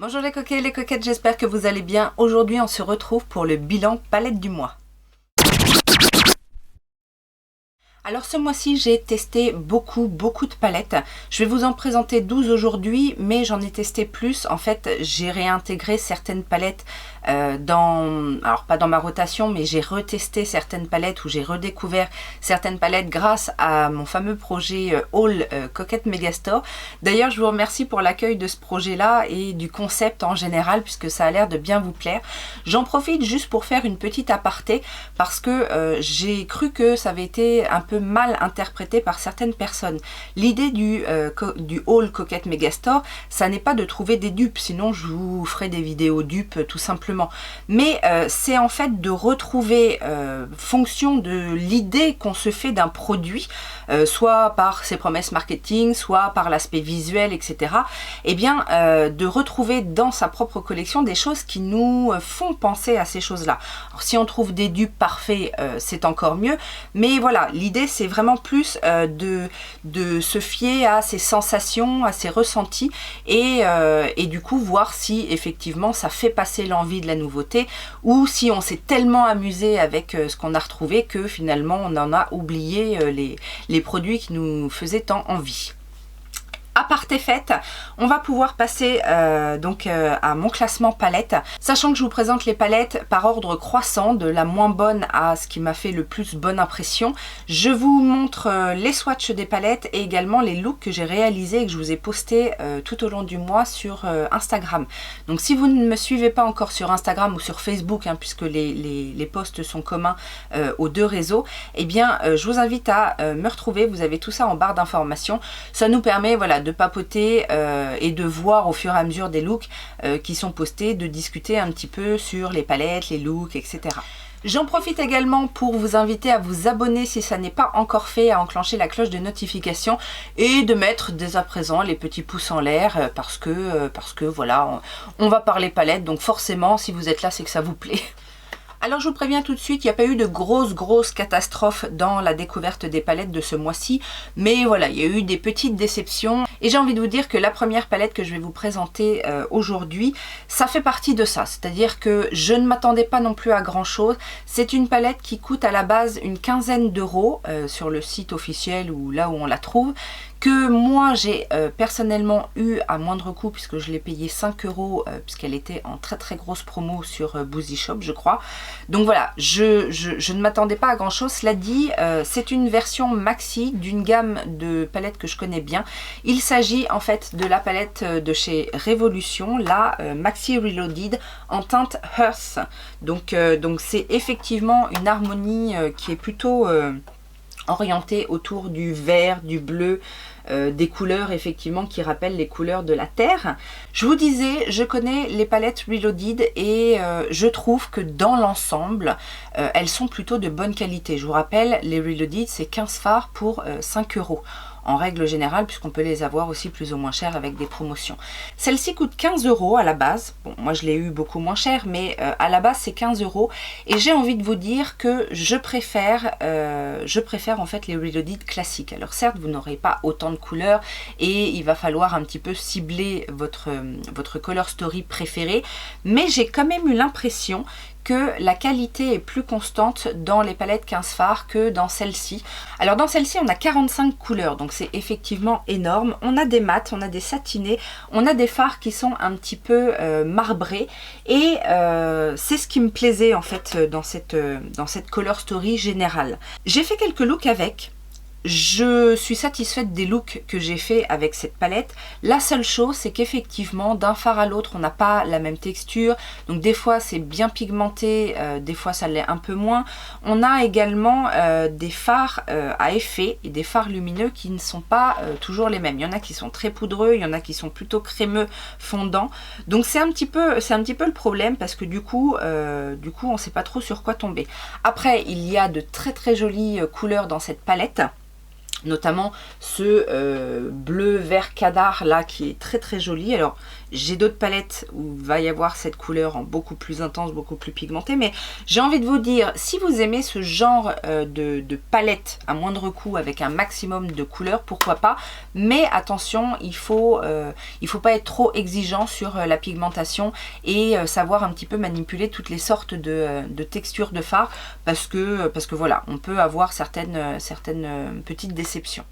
Bonjour les coquets et les coquettes, j'espère que vous allez bien. Aujourd'hui, on se retrouve pour le bilan palette du mois. Alors ce mois-ci, j'ai testé beaucoup de palettes. Je vais vous en présenter 12 aujourd'hui, mais j'en ai testé plus. En fait, j'ai réintégré certaines palettes alors pas dans ma rotation, mais j'ai retesté certaines palettes ou j'ai redécouvert certaines palettes grâce à mon fameux projet Haul Coquette Megastore. D'ailleurs, je vous remercie pour l'accueil de ce projet-là et du concept en général, puisque ça a l'air de bien vous plaire. J'en profite juste pour faire une petite aparté, parce que j'ai cru que ça avait été un peu mal interprété par certaines personnes. L'idée du Haul Coquette Megastore, ça n'est pas de trouver des dupes, sinon je vous ferai des vidéos dupes tout simplement. Mais c'est en fait de retrouver, fonction de l'idée qu'on se fait d'un produit, soit par ses promesses marketing, soit par l'aspect visuel, etc. Et bien de retrouver dans sa propre collection des choses qui nous font penser à ces choses-là. Alors si on trouve des dupes parfaits, c'est encore mieux, mais voilà, l'idée c'est vraiment plus de se fier à ses sensations, à ses ressentis, et du coup voir si effectivement ça fait passer l'envie de la nouveauté, ou si on s'est tellement amusé avec ce qu'on a retrouvé que finalement on en a oublié les produits qui nous faisaient tant envie. Aparté faite, on va pouvoir passer à mon classement palette, sachant que je vous présente les palettes par ordre croissant, de la moins bonne à ce qui m'a fait le plus bonne impression. Je vous montre les swatchs des palettes et également les looks que j'ai réalisés et que je vous ai postés tout au long du mois sur Instagram. Donc si vous ne me suivez pas encore sur Instagram ou sur Facebook, puisque les posts sont communs aux deux réseaux, eh bien je vous invite à me retrouver. Vous avez tout ça en barre d'informations. Ça nous permet, voilà, de papoter et de voir au fur et à mesure des looks qui sont postés, de discuter un petit peu sur les palettes, les looks, etc. J'en profite également pour vous inviter à vous abonner si ça n'est pas encore fait, à enclencher la cloche de notification et de mettre dès à présent les petits pouces en l'air parce que voilà, on va parler palettes, donc forcément si vous êtes là c'est que ça vous plaît. Alors je vous préviens tout de suite, il n'y a pas eu de grosses catastrophes dans la découverte des palettes de ce mois-ci, mais voilà, il y a eu des petites déceptions, et j'ai envie de vous dire que la première palette que je vais vous présenter aujourd'hui, ça fait partie de ça, c'est-à-dire que je ne m'attendais pas non plus à grand-chose. C'est une palette qui coûte à la base une quinzaine d'euros sur le site officiel ou là où on la trouve, que moi j'ai personnellement eu à moindre coût puisque je l'ai payé 5 euros puisqu'elle était en très grosse promo sur Boozy Shop, je crois. Donc voilà, je ne m'attendais pas à grand chose. Cela dit, c'est une version maxi d'une gamme de palettes que je connais bien. Il s'agit en fait de la palette de chez Révolution, la Maxi Reloaded en teinte Hearth. Donc c'est effectivement une harmonie qui est plutôt orientée autour du vert, du bleu, des couleurs effectivement qui rappellent les couleurs de la terre. Je vous disais, je connais les palettes Reloaded et je trouve que dans l'ensemble, elles sont plutôt de bonne qualité. Je vous rappelle, les Reloaded, c'est 15 fards pour 5 euros. En règle générale, puisqu'on peut les avoir aussi plus ou moins cher avec des promotions. Celle-ci coûte 15 euros à la base. Bon, moi je l'ai eu beaucoup moins cher, mais à la base c'est 15 euros. Et j'ai envie de vous dire que je préfère en fait les Reloaded classiques. Alors certes, vous n'aurez pas autant de couleurs et il va falloir un petit peu cibler votre color story préféré. Mais j'ai quand même eu l'impression que la qualité est plus constante dans les palettes 15 fards que dans celle-ci. Alors dans celle-ci on a 45 couleurs, donc c'est effectivement énorme. On a des mats, on a des satinés, on a des fards qui sont un petit peu marbrés, et c'est ce qui me plaisait en fait dans cette color story générale. J'ai fait quelques looks avec. Je suis satisfaite des looks que j'ai fait avec cette palette. La seule chose, c'est qu'effectivement, d'un fard à l'autre, on n'a pas la même texture. Donc des fois, c'est bien pigmenté, des fois, ça l'est un peu moins. On a également des fards à effet et des fards lumineux qui ne sont pas toujours les mêmes. Il y en a qui sont très poudreux, il y en a qui sont plutôt crémeux, fondants. Donc c'est un petit peu le problème, parce que du coup on ne sait pas trop sur quoi tomber. Après, il y a de très jolies couleurs dans cette palette. Notamment ce bleu vert cadar là qui est très joli. Alors J'ai d'autres palettes où il va y avoir cette couleur en beaucoup plus intense, beaucoup plus pigmentée, mais j'ai envie de vous dire, si vous aimez ce genre de palette à moindre coût avec un maximum de couleurs, pourquoi pas, mais attention, il faut pas être trop exigeant sur la pigmentation et savoir un petit peu manipuler toutes les sortes de textures de fard parce que voilà, on peut avoir certaines petites déceptions.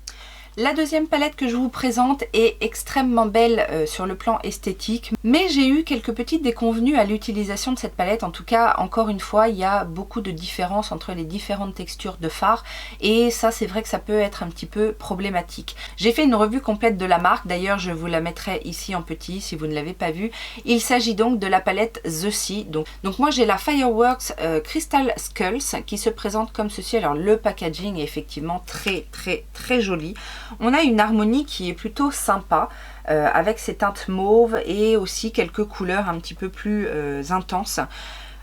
La deuxième palette que je vous présente est extrêmement belle sur le plan esthétique, mais j'ai eu quelques petites déconvenues à l'utilisation de cette palette. En tout cas, encore une fois, il y a beaucoup de différences entre les différentes textures de fard et ça, c'est vrai que ça peut être un petit peu problématique. J'ai fait une revue complète de la marque, d'ailleurs je vous la mettrai ici en petit si vous ne l'avez pas vue. Il s'agit donc de la palette The Sea. Donc moi j'ai la Fireworks Crystal Skulls qui se présente comme ceci. Alors le packaging est effectivement très joli. On a une harmonie qui est plutôt sympa avec ces teintes mauves et aussi quelques couleurs un petit peu plus intenses.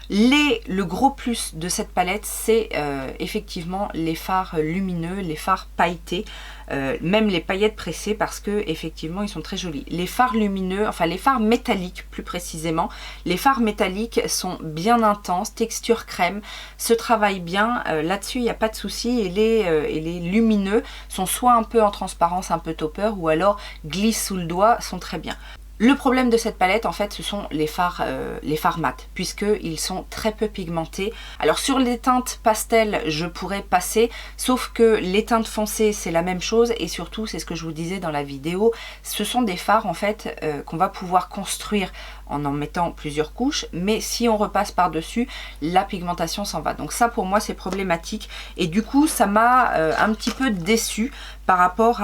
Le gros plus de cette palette, c'est effectivement les fards lumineux, les fards pailletés, même les paillettes pressées parce que effectivement ils sont très jolis. Les fards lumineux, enfin les fards métalliques plus précisément, les fards métalliques sont bien intenses, texture crème, se travaillent bien, là-dessus il n'y a pas de souci et les lumineux sont soit un peu en transparence, un peu topper ou alors glissent sous le doigt, sont très bien. Le problème de cette palette, en fait, ce sont les fards mat, puisqu'ils sont très peu pigmentés. Alors sur les teintes pastel, je pourrais passer, sauf que les teintes foncées, c'est la même chose, et surtout, c'est ce que je vous disais dans la vidéo, ce sont des fards, en fait, qu'on va pouvoir construire en mettant plusieurs couches, mais si on repasse par-dessus, la pigmentation s'en va. Donc ça, pour moi, c'est problématique, et du coup, ça m'a un petit peu déçue par rapport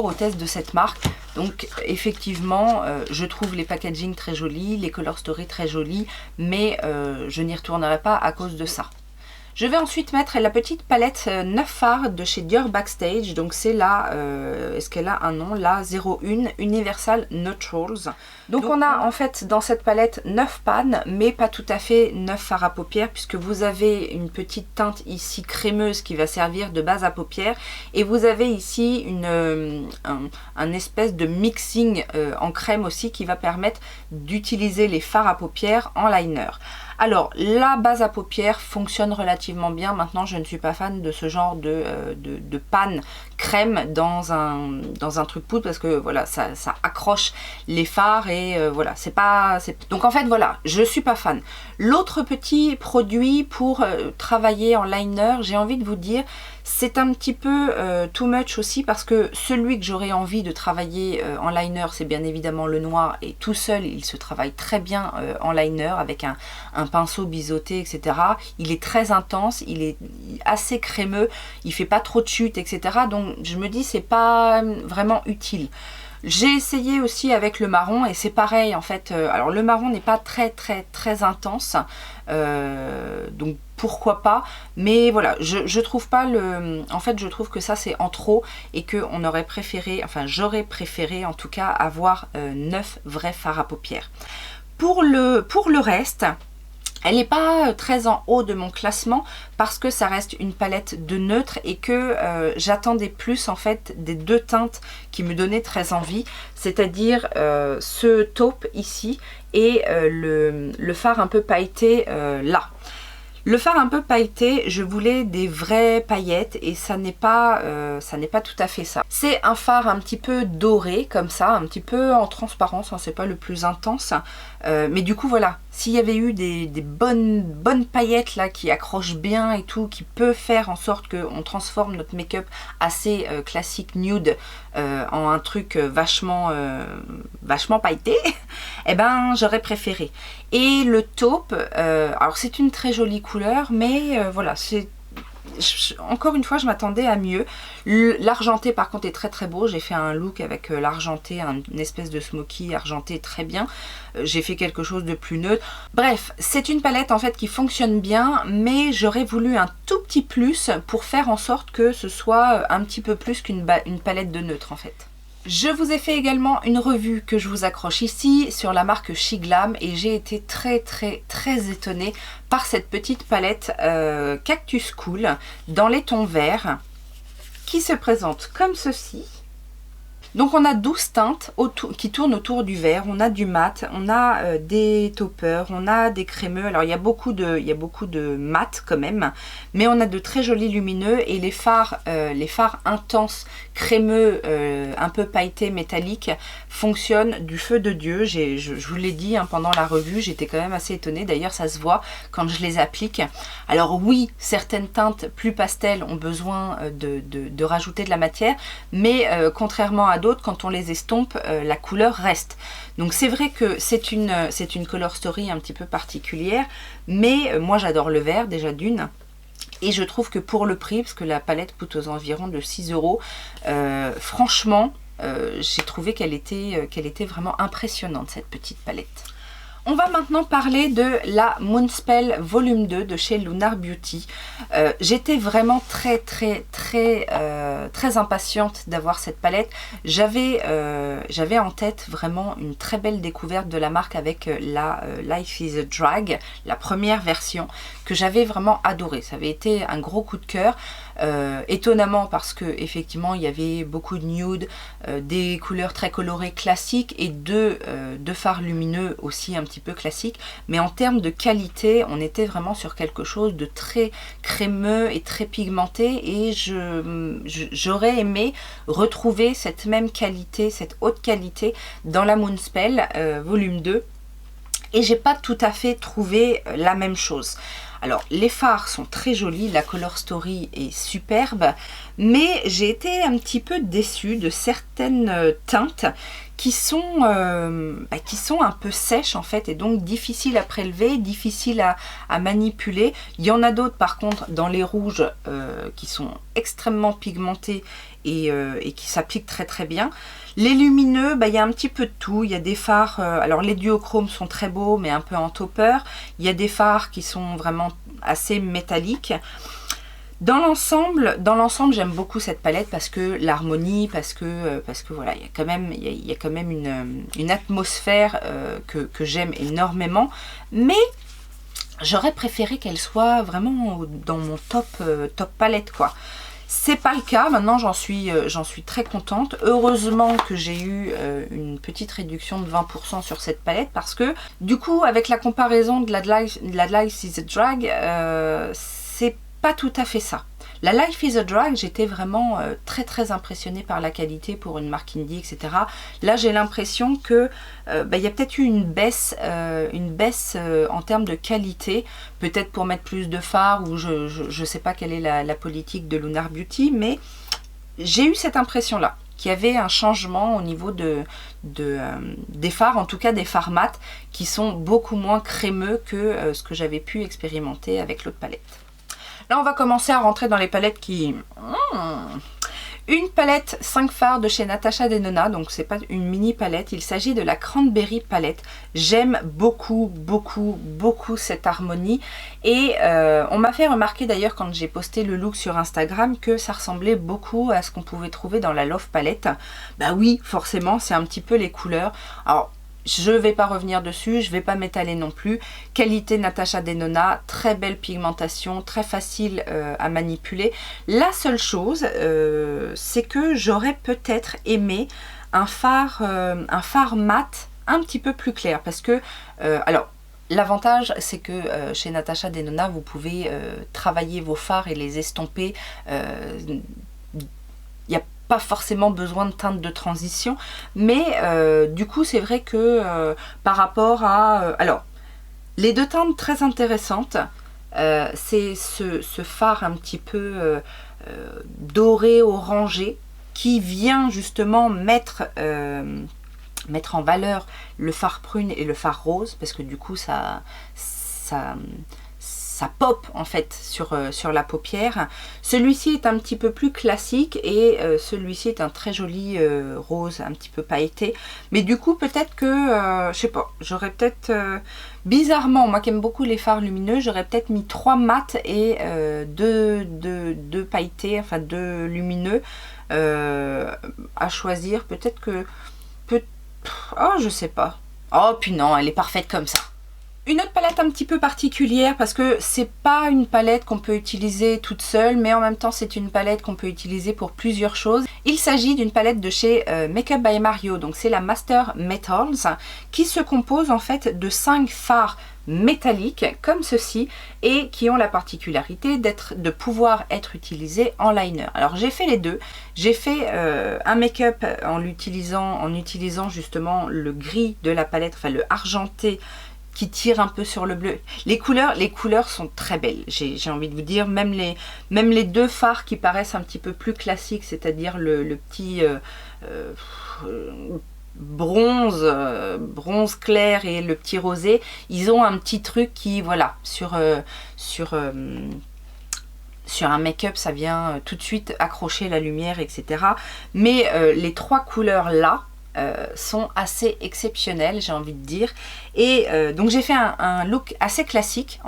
au test de cette marque. Donc effectivement, je trouve les packaging très jolis, les color story très jolis, mais je n'y retournerai pas à cause de ça. Je vais ensuite mettre la petite palette 9 fards de chez Dior Backstage. Donc c'est la, est-ce qu'elle a un nom? La 01 Universal Neutrals. Donc on a en fait dans cette palette 9 pannes, mais pas tout à fait 9 fards à paupières, puisque vous avez une petite teinte ici crémeuse qui va servir de base à paupières. Et vous avez ici un espèce de mixing en crème aussi qui va permettre d'utiliser les fards à paupières en liner. Alors, la base à paupières fonctionne relativement bien. Maintenant, je ne suis pas fan de ce genre de panne crème dans un truc poudre parce que voilà, ça accroche les fards et voilà, c'est pas... Donc en fait, voilà, je suis pas fan. L'autre petit produit pour travailler en liner, j'ai envie de vous dire, c'est un petit peu too much aussi parce que celui que j'aurais envie de travailler en liner, c'est bien évidemment le noir et tout seul, il se travaille très bien en liner avec un pinceau biseauté, etc. Il est très intense, il est assez crémeux, il fait pas trop de chute, etc. Donc je me dis c'est pas vraiment utile. J'ai essayé aussi avec le marron et c'est pareil en fait. Alors le marron n'est pas très intense, donc pourquoi pas, mais voilà, je trouve pas en fait je trouve que ça c'est en trop et que on aurait préféré, enfin j'aurais préféré en tout cas avoir 9 vrais fards à paupières. Pour le reste, elle n'est pas très en haut de mon classement parce que ça reste une palette de neutre et que j'attendais plus en fait des deux teintes qui me donnaient très envie, c'est-à-dire ce taupe ici et le fard un peu pailleté là. Le fard un peu pailleté, je voulais des vraies paillettes et ça n'est pas tout à fait ça. C'est un fard un petit peu doré comme ça, un petit peu en transparence, hein, c'est pas le plus intense. Mais du coup voilà, s'il y avait eu des bonnes paillettes là qui accrochent bien et tout, qui peut faire en sorte qu'on transforme notre make-up assez classique nude en un truc vachement pailleté, eh ben j'aurais préféré. Et le taupe, alors c'est une très jolie couleur, mais voilà, c'est... Encore une fois, je m'attendais à mieux. L'argenté par contre est très beau. J'ai fait un look avec l'argenté, une espèce de smoky argenté très bien. J'ai fait quelque chose de plus neutre. Bref, c'est une palette en fait qui fonctionne bien, mais j'aurais voulu un tout petit plus pour faire en sorte que ce soit un petit peu plus qu'une palette de neutre en fait. Je vous ai fait également une revue que je vous accroche ici sur la marque She Glam et j'ai été très étonnée par cette petite palette Cactus Cool dans les tons verts qui se présente comme ceci. Donc on a 12 teintes qui tournent autour du vert, on a du mat, on a des taupeurs, on a des crémeux. Alors il y a beaucoup de mat quand même, mais on a de très jolis lumineux et les fards intenses, crémeux, un peu pailletés, métalliques, fonctionnent du feu de Dieu. Je vous l'ai dit hein, pendant la revue, j'étais quand même assez étonnée. D'ailleurs ça se voit quand je les applique. Alors oui, certaines teintes plus pastel ont besoin de rajouter de la matière, mais contrairement à d'autres, quand on les estompe, la couleur reste. Donc c'est vrai que c'est une color story un petit peu particulière, mais moi j'adore le vert déjà d'une. Et je trouve que pour le prix, parce que la palette coûte aux environs de 6 €, franchement, j'ai trouvé qu'elle était vraiment impressionnante cette petite palette. On va maintenant parler de la Moonspell volume 2 de chez Lunar Beauty. J'étais vraiment très impatiente d'avoir cette palette. J'avais en tête vraiment une très belle découverte de la marque avec la Life is a Drag, la première version, que j'avais vraiment adorée. Ça avait été un gros coup de cœur. Étonnamment parce que effectivement il y avait beaucoup de nude, des couleurs très colorées classiques et deux fards lumineux aussi un petit peu classiques, mais en termes de qualité on était vraiment sur quelque chose de très crémeux et très pigmenté, et j'aurais aimé retrouver cette même qualité, cette haute qualité dans la Moonspell volume 2, et j'ai pas tout à fait trouvé la même chose. Alors les fards sont très jolis, la color story est superbe, mais j'ai été un petit peu déçue de certaines teintes qui sont un peu sèches en fait, et donc difficiles à prélever, difficiles à manipuler. Il y en a d'autres par contre dans les rouges qui sont extrêmement pigmentés et qui s'appliquent très bien. Les lumineux, il y a un petit peu de tout. Il y a des fards, alors les duochromes sont très beaux mais un peu en taupeur. Il y a des fards qui sont vraiment assez métalliques. Dans l'ensemble, j'aime beaucoup cette palette parce que l'harmonie, parce que voilà, il y a quand même une atmosphère que j'aime énormément. Mais j'aurais préféré qu'elle soit vraiment dans mon top palette quoi. C'est pas le cas, maintenant j'en suis très contente. Heureusement que j'ai eu une petite réduction de 20% sur cette palette, parce que du coup avec la comparaison de la Life is a Drag, c'est pas tout à fait ça. La Life is a Drag, j'étais vraiment très impressionnée par la qualité pour une marque indie, etc. Là j'ai l'impression que il y a peut-être eu une baisse en termes de qualité, peut-être pour mettre plus de fards, ou je sais pas quelle est la politique de Lunar Beauty, mais j'ai eu cette impression là, qu'il y avait un changement au niveau des fards, en tout cas des fards mat, qui sont beaucoup moins crémeux que ce que j'avais pu expérimenter avec l'autre palette. Là, on va commencer à rentrer dans les palettes qui... Une palette 5 fards de chez Natasha Denona, donc c'est pas une mini palette, il s'agit de la Cranberry palette. J'aime beaucoup cette harmonie, et on m'a fait remarquer d'ailleurs quand j'ai posté le look sur Instagram que ça ressemblait beaucoup à ce qu'on pouvait trouver dans la Love palette. Bah oui, forcément, c'est un petit peu les couleurs. Alors, je ne vais pas revenir dessus, je ne vais pas m'étaler non plus. Qualité Natasha Denona, très belle pigmentation, très facile à manipuler. La seule chose, c'est que j'aurais peut-être aimé un phare mat un petit peu plus clair. Parce que, alors, l'avantage, c'est que chez Natasha Denona, vous pouvez travailler vos fards et les estomper. Il n'y a pas forcément besoin de teinte de transition, mais du coup c'est vrai que par rapport à... alors, les deux teintes très intéressantes, c'est ce phare un petit peu doré, orangé, qui vient justement mettre en valeur le phare prune et le phare rose, parce que du coup ça pop en fait sur la paupière. Celui-ci est un petit peu plus classique, et celui-ci est un très joli rose un petit peu pailleté, mais du coup peut-être que je sais pas, j'aurais peut-être bizarrement, moi qui aime beaucoup les fards lumineux, j'aurais peut-être mis 3 mat et 2 pailletés, enfin 2 lumineux à choisir. Peut-être que oh je sais pas, oh puis non, elle est parfaite comme ça. Une autre palette un petit peu particulière parce que c'est pas une palette qu'on peut utiliser toute seule, mais en même temps c'est une palette qu'on peut utiliser pour plusieurs choses. Il s'agit d'une palette de chez Makeup by Mario, donc c'est la Master Metals, qui se compose en fait de 5 fards métalliques comme ceci et qui ont la particularité de pouvoir être utilisés en liner. Alors j'ai fait les deux, j'ai fait un make-up en utilisant justement le gris de la palette, enfin le argenté qui tire un peu sur le bleu. Les couleurs sont très belles, j'ai envie de vous dire, même les deux fards qui paraissent un petit peu plus classiques, c'est-à-dire le petit bronze clair et le petit rosé, ils ont un petit truc qui, voilà, sur un make-up, ça vient tout de suite accrocher la lumière, etc. Mais les trois couleurs là, sont assez exceptionnels, j'ai envie de dire. Et donc j'ai fait un look assez classique.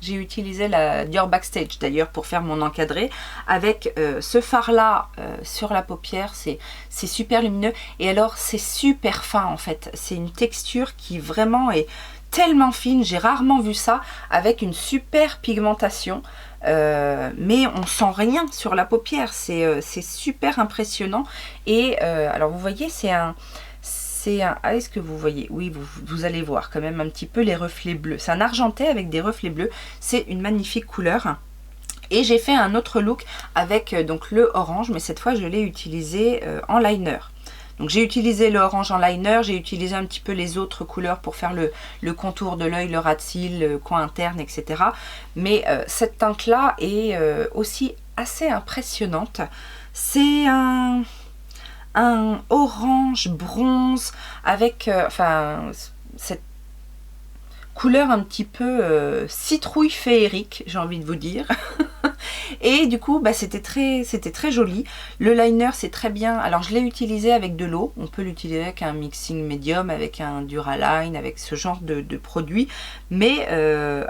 J'ai utilisé la Dior Backstage d'ailleurs pour faire mon encadré avec ce fard là sur la paupière. C'est super lumineux et alors c'est super fin en fait. C'est une texture qui vraiment est tellement fine, j'ai rarement vu ça, avec une super pigmentation. Mais on sent rien sur la paupière, c'est super impressionnant. Et alors vous voyez, est-ce que vous voyez? Oui, vous allez voir quand même un petit peu les reflets bleus. C'est un argenté avec des reflets bleus, c'est une magnifique couleur. Et j'ai fait un autre look avec donc le orange, mais cette fois je l'ai utilisé en liner. Donc j'ai utilisé le orange en liner, j'ai utilisé un petit peu les autres couleurs pour faire le contour de l'œil, le ras de cils, le coin interne, etc. Mais cette teinte là est aussi assez impressionnante. C'est un orange bronze avec cette couleur un petit peu citrouille féerique, j'ai envie de vous dire. Et du coup c'était très joli. Le liner c'est très bien, alors je l'ai utilisé avec de l'eau, on peut l'utiliser avec un mixing médium, avec un Duraline, avec ce genre de produit, mais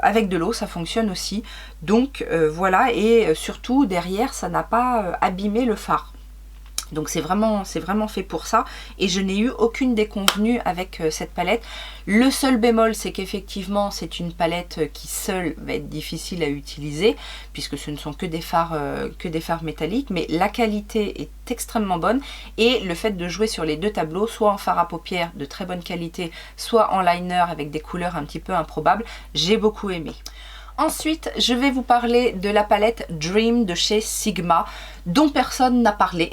avec de l'eau ça fonctionne aussi. Donc voilà, et surtout derrière ça n'a pas abîmé le fard. Donc c'est vraiment fait pour ça et je n'ai eu aucune déconvenue avec cette palette. Le seul bémol, c'est qu'effectivement c'est une palette qui seule va être difficile à utiliser puisque ce ne sont que des fards métalliques, mais la qualité est extrêmement bonne et le fait de jouer sur les deux tableaux, soit en fard à paupières de très bonne qualité, soit en liner avec des couleurs un petit peu improbables, j'ai beaucoup aimé. Ensuite, je vais vous parler de la palette Dream de chez Sigma, dont personne n'a parlé,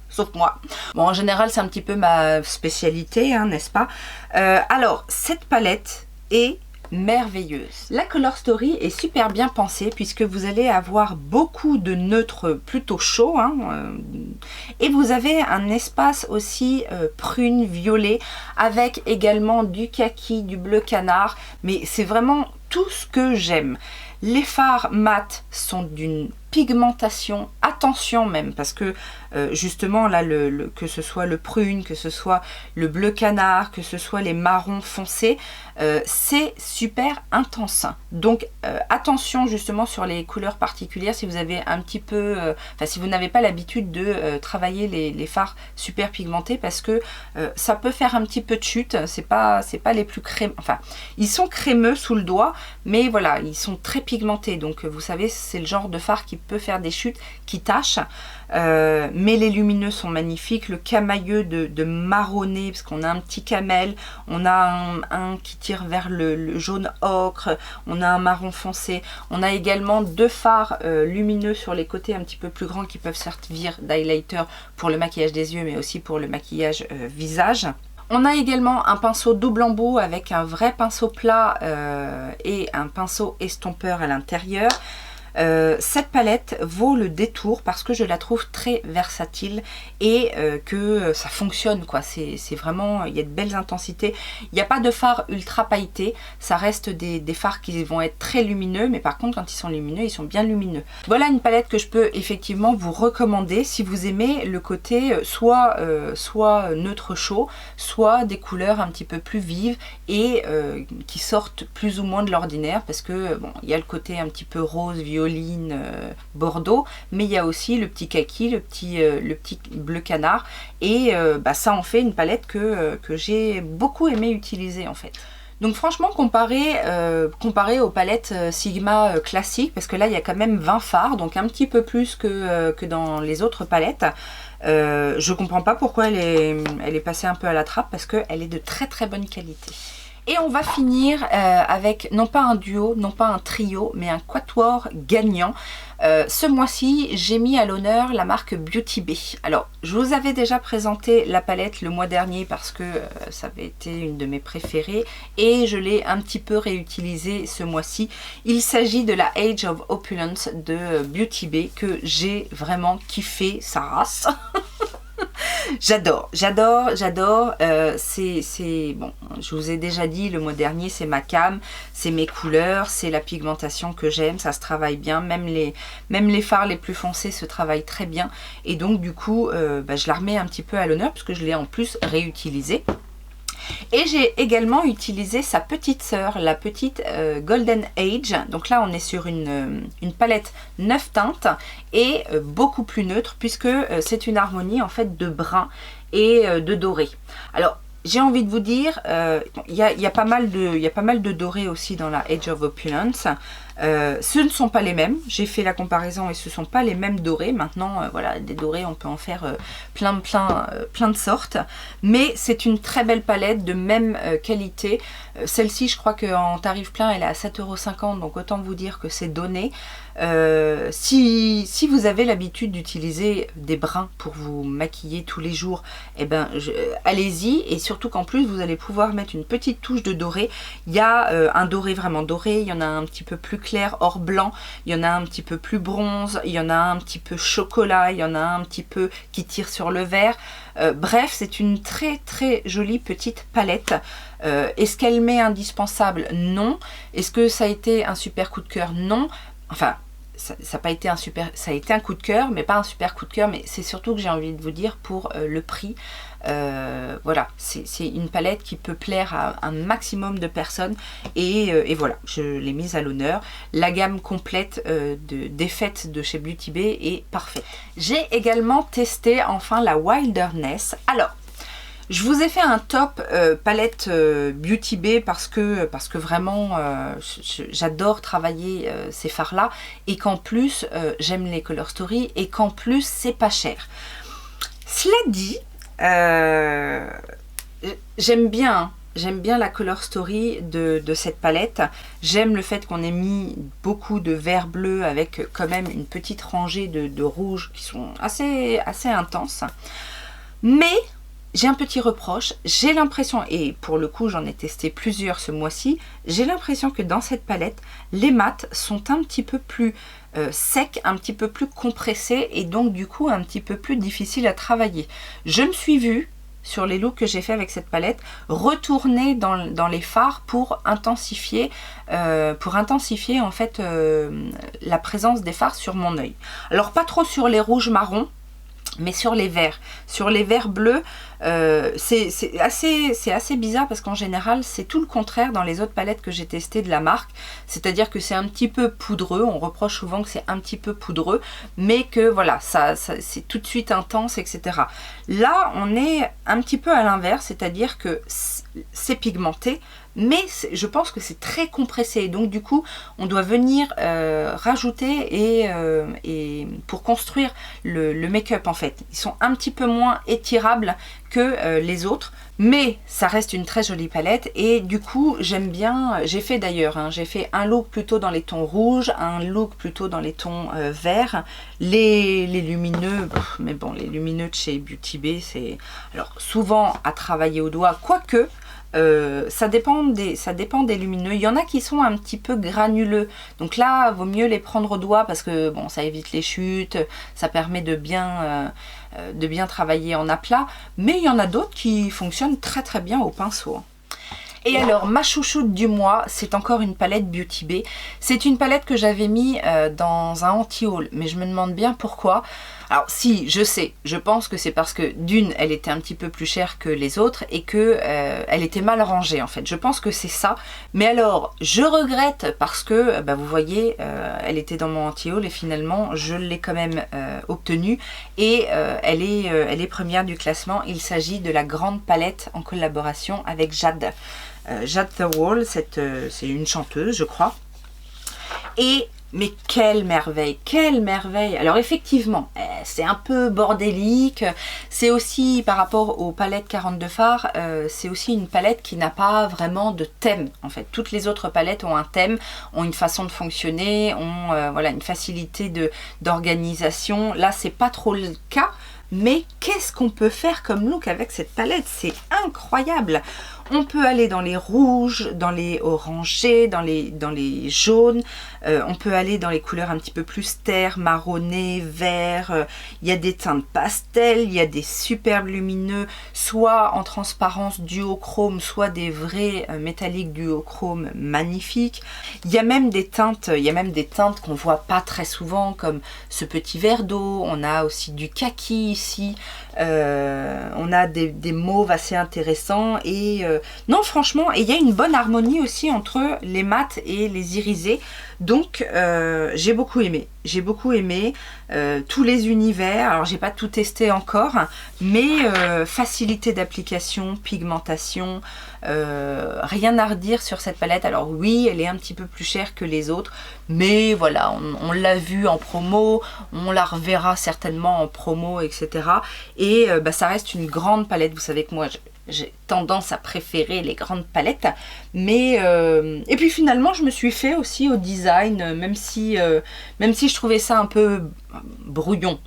sauf moi. Bon, en général, c'est un petit peu ma spécialité, hein, n'est-ce pas? Alors, cette palette est merveilleuse. La Color Story est super bien pensée puisque vous allez avoir beaucoup de neutres plutôt chauds, hein, et vous avez un espace aussi prune, violet, avec également du kaki, du bleu canard, mais c'est vraiment tout ce que j'aime. Les fards mat sont d'une pigmentation, attention même, parce que justement là, que ce soit le prune, que ce soit le bleu canard, que ce soit les marrons foncés, c'est super intense. Donc attention justement sur les couleurs particulières si vous avez un petit peu, si vous n'avez pas l'habitude de travailler les fards super pigmentés, parce que ça peut faire un petit peu de chute. C'est pas les plus crémeux, enfin ils sont crémeux sous le doigt, mais voilà, ils sont très pigmentés. Donc vous savez, c'est le genre de fard qui peut faire des chutes, qui tâchent. Mais les lumineux sont magnifiques. Le camailleux de marronné, parce qu'on a un petit camel, on a un qui tire vers le jaune ocre, on a un marron foncé, on a également deux fards lumineux sur les côtés un petit peu plus grands qui peuvent servir d'highlighter pour le maquillage des yeux, mais aussi pour le maquillage visage. On a également un pinceau double embout avec un vrai pinceau plat et un pinceau estompeur à l'intérieur. Cette palette vaut le détour parce que je la trouve très versatile et que ça fonctionne, quoi. C'est vraiment, il y a de belles intensités. Il n'y a pas de fard ultra pailleté, ça reste des fards qui vont être très lumineux, mais par contre quand ils sont lumineux, ils sont bien lumineux. Voilà une palette que je peux effectivement vous recommander si vous aimez le côté soit neutre chaud, soit des couleurs un petit peu plus vives et qui sortent plus ou moins de l'ordinaire, parce que bon, il y a le côté un petit peu rose, violet, violine bordeaux, mais il y a aussi le petit kaki, le petit bleu canard, et ça en fait une palette que j'ai beaucoup aimé utiliser en fait. Donc franchement, comparé aux palettes Sigma classiques, parce que là il y a quand même 20 fards, donc un petit peu plus que dans les autres palettes. Je comprends pas pourquoi elle est passée un peu à la trappe, parce qu'elle est de très très bonne qualité. Et on va finir avec non pas un duo, non pas un trio, mais un quatuor gagnant. Ce mois-ci, j'ai mis à l'honneur la marque Beauty Bay. Alors, je vous avais déjà présenté la palette le mois dernier parce que ça avait été une de mes préférées et je l'ai un petit peu réutilisée ce mois-ci. Il s'agit de la Age of Opulence de Beauty Bay que j'ai vraiment kiffé sa race. J'adore. C'est bon, je vous ai déjà dit le mois dernier, c'est ma came, c'est mes couleurs, c'est la pigmentation que j'aime, ça se travaille bien, même les fards les plus foncés se travaillent très bien, et donc du coup je la remets un petit peu à l'honneur puisque je l'ai en plus réutilisée. Et j'ai également utilisé sa petite sœur, la petite Golden Age. Donc là, on est sur une palette 9 teintes et beaucoup plus neutre puisque c'est une harmonie en fait de brun et de doré. Alors, j'ai envie de vous dire, il y a pas mal de doré aussi dans la Age of Opulence. Ce ne sont pas les mêmes, j'ai fait la comparaison et ce ne sont pas les mêmes dorés. Maintenant, voilà, des dorés, on peut en faire plein de sortes. Mais c'est une très belle palette de même qualité. Celle-ci, je crois qu'en tarif plein, elle est à 7,50 €, donc autant vous dire que c'est donné. Si vous avez l'habitude d'utiliser des bruns pour vous maquiller tous les jours, eh ben, allez-y, et surtout qu'en plus vous allez pouvoir mettre une petite touche de doré. Il y a un doré vraiment doré, il y en a un petit peu plus clair hors blanc, il y en a un petit peu plus bronze, il y en a un petit peu chocolat, il y en a un petit peu qui tire sur le vert. Bref, c'est une très très jolie petite palette. Est-ce qu'elle m'est indispensable? Non. Est-ce que ça a été un super coup de cœur? Non. Enfin, ça n'a pas été ça a été un coup de cœur, mais pas un super coup de cœur. Mais c'est surtout que j'ai envie de vous dire pour le prix. Voilà, c'est une palette qui peut plaire à un maximum de personnes. Et voilà, je l'ai mise à l'honneur. La gamme complète d'effets de chez Beauty Bay est parfaite. J'ai également testé enfin la Wilderness. Alors, je vous ai fait un top palette Beauty Bay parce que vraiment j'adore travailler ces fards là et qu'en plus j'aime les Color Story et qu'en plus c'est pas cher. Cela dit, j'aime bien la Color Story de cette palette. J'aime le fait qu'on ait mis beaucoup de vert bleu avec quand même une petite rangée de rouges qui sont assez intenses. Mais j'ai un petit reproche, j'ai l'impression, et pour le coup j'en ai testé plusieurs ce mois-ci, j'ai l'impression que dans cette palette, les mats sont un petit peu plus secs, un petit peu plus compressés et donc du coup un petit peu plus difficiles à travailler. Je me suis vue, sur les looks que j'ai fait avec cette palette, retourner dans les fards pour intensifier en fait la présence des fards sur mon œil. Alors pas trop sur les rouges marrons, mais sur les verts. Sur les verts bleus, c'est assez bizarre parce qu'en général, c'est tout le contraire dans les autres palettes que j'ai testées de la marque. C'est-à-dire que c'est un petit peu poudreux. On reproche souvent que c'est un petit peu poudreux, mais que voilà, c'est tout de suite intense, etc. Là, on est un petit peu à l'inverse, c'est-à-dire que c'est pigmenté, mais je pense que c'est très compressé. Donc du coup, on doit venir rajouter et pour construire le make-up en fait. Ils sont un petit peu moins étirables que les autres, mais ça reste une très jolie palette et du coup j'aime bien. J'ai fait d'ailleurs, j'ai fait un look plutôt dans les tons rouges, un look plutôt dans les tons verts. Les lumineux, mais bon, les lumineux de chez Beauty Bay, c'est alors souvent à travailler au doigt, quoique ça dépend des lumineux. Il y en a qui sont un petit peu granuleux, donc là vaut mieux les prendre au doigt parce que bon, ça évite les chutes, ça permet de bien travailler en aplat, mais il y en a d'autres qui fonctionnent très très bien au pinceau. Et alors, ma chouchoute du mois, c'est encore une palette Beauty Bay. C'est une palette que j'avais mis dans un anti-haul, mais je me demande bien pourquoi. Alors si, je sais, je pense que c'est parce que d'une, elle était un petit peu plus chère que les autres et que elle était mal rangée en fait. Je pense que c'est ça. Mais alors, je regrette parce que, vous voyez, elle était dans mon anti-haul et finalement, je l'ai quand même obtenue. Et elle est première du classement. Il s'agit de la grande palette en collaboration avec Jade. Jade The Wall, c'est une chanteuse, je crois. Et mais quelle merveille, quelle merveille! Alors effectivement, c'est un peu bordélique, c'est aussi par rapport aux palettes 42 phares, c'est aussi une palette qui n'a pas vraiment de thème en fait. Toutes les autres palettes ont un thème, ont une façon de fonctionner, ont voilà, une facilité d'organisation. Là, c'est pas trop le cas, mais qu'est-ce qu'on peut faire comme look avec cette palette? C'est incroyable! On peut aller dans les rouges, dans les orangés, dans les jaunes. On peut aller dans les couleurs un petit peu plus terre, marronné, vert. Il y a des teintes pastel, il y a des superbes lumineux, soit en transparence duochrome, soit des vrais métalliques duochrome magnifiques. Il y a même des teintes, qu'on voit pas très souvent, comme ce petit verre d'eau. On a aussi du kaki ici. On a des mauves assez intéressants et non franchement, et il y a une bonne harmonie aussi entre les mats et les irisés, donc j'ai beaucoup aimé tous les univers. Alors j'ai pas tout testé encore, mais facilité d'application, pigmentation, rien à redire sur cette palette. Alors oui, elle est un petit peu plus chère que les autres, mais voilà, on l'a vu en promo, on la reverra certainement en promo, etc. Et ça reste une grande palette. Vous savez que moi j'ai tendance à préférer les grandes palettes, mais et puis finalement je me suis fait aussi au design, même si je trouvais ça un peu brouillon.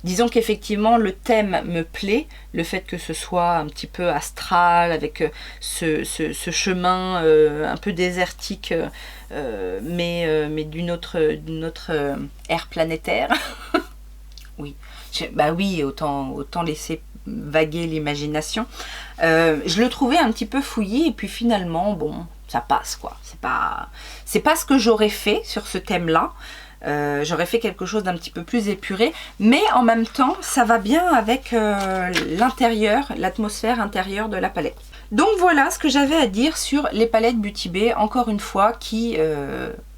Disons qu'effectivement le thème me plaît, le fait que ce soit un petit peu astral avec ce chemin un peu désertique, mais d'une autre ère planétaire. Oui, oui, autant laisser vaguer l'imagination. Je le trouvais un petit peu fouillis et puis finalement, bon, ça passe quoi. C'est pas ce que j'aurais fait sur ce thème-là. J'aurais fait quelque chose d'un petit peu plus épuré, mais en même temps, ça va bien avec l'intérieur, l'atmosphère intérieure de la palette. Donc voilà ce que j'avais à dire sur les palettes Beauty Bay, encore une fois, qui,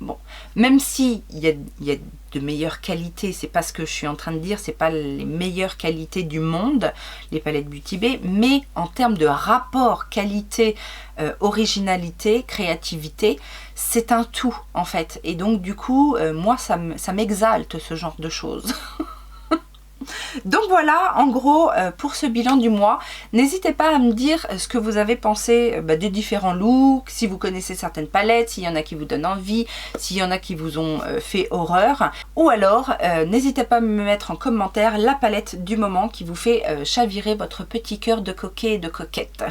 bon, même si il y a de meilleure qualité, c'est pas ce que je suis en train de dire, c'est pas les meilleures qualités du monde, les palettes Beauty Bay, mais en termes de rapport qualité, originalité, créativité, c'est un tout en fait. Et donc du coup, moi ça m'exalte ce genre de choses. Donc voilà, en gros, pour ce bilan du mois, n'hésitez pas à me dire ce que vous avez pensé des différents looks, si vous connaissez certaines palettes, s'il y en a qui vous donnent envie, s'il y en a qui vous ont fait horreur. Ou alors, n'hésitez pas à me mettre en commentaire la palette du moment qui vous fait chavirer votre petit cœur de coquet et de coquette.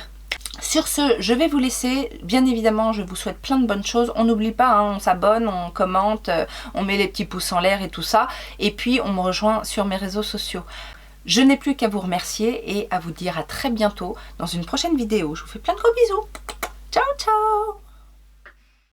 Sur ce, je vais vous laisser. Bien évidemment, je vous souhaite plein de bonnes choses. On n'oublie pas, hein, on s'abonne, on commente, on met les petits pouces en l'air et tout ça. Et puis, on me rejoint sur mes réseaux sociaux. Je n'ai plus qu'à vous remercier et à vous dire à très bientôt dans une prochaine vidéo. Je vous fais plein de gros bisous. Ciao, ciao!